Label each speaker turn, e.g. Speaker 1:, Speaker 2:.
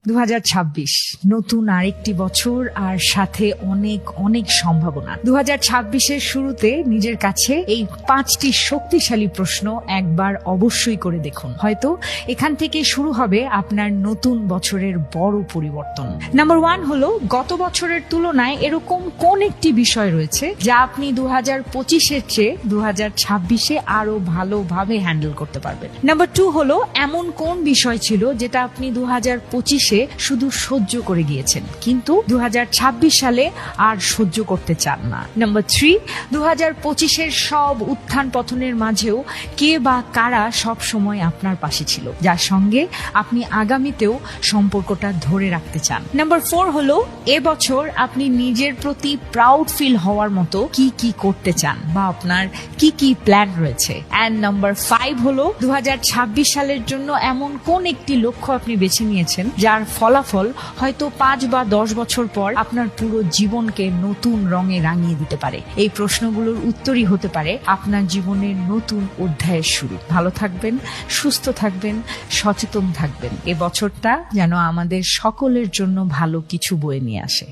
Speaker 1: 2026 নতুন আরেকটি বছর আর সাথে অনেক অনেক সম্ভাবনা। 2026-এর শুরুতে নিজের কাছে এই 5টি শক্তিশালী প্রশ্ন একবার অবশ্যই করে দেখুন। হয়তো এখান থেকে শুরু হবে আপনার নতুন বছরের বড় পরিবর্তন। নাম্বার 1 হলো, গত বছরের তুলনায় এরকম কোন একটি বিষয় রয়েছে যা আপনি 2025-এর চেয়ে 2026-এ আরো ভালোভাবে হ্যান্ডেল করতে পারবেন। নাম্বার 2 হলো, এমন কোন বিষয় ছিল যেটা আপনি 2025-এ শুধু সহ্য করে গিয়েছেন কিন্তু 2026 সালে আর সহ্য করতে চান না। নাম্বার 3, 2025-এর সব উত্থান পতনের মাঝেও কে বা কারা সব সময় আপনার পাশে ছিল, যার সঙ্গে আপনি আগামীতেও সম্পর্কটা ধরে রাখতে চান। নাম্বার 4 হলো, এবছর আপনি নিজের প্রতি প্রাউড ফিল হওয়ার মতো কি কি করতে চান বা আপনার কি কি প্ল্যান রয়েছে। এন্ড নাম্বার 5 হলো, 2026 সালের জন্য এমন কোন একটি লক্ষ্য আপনি বেছে নিয়েছেন যার ফলাফল হয়তো 5 বা 10 বছর পর আপনার পুরো জীবনকে নতুন রঙে রাঙিয়ে দিতে পারে। এই প্রশ্নগুলোর উত্তরই হতে পারে আপনার জীবনের নতুন অধ্যায়ের শুরু। ভালো থাকবেন, সুস্থ থাকবেন, সচেতন থাকবেন। এ বছরটা যেন আমাদের সকলের জন্য ভালো কিছু বয়ে নিয়ে আসে।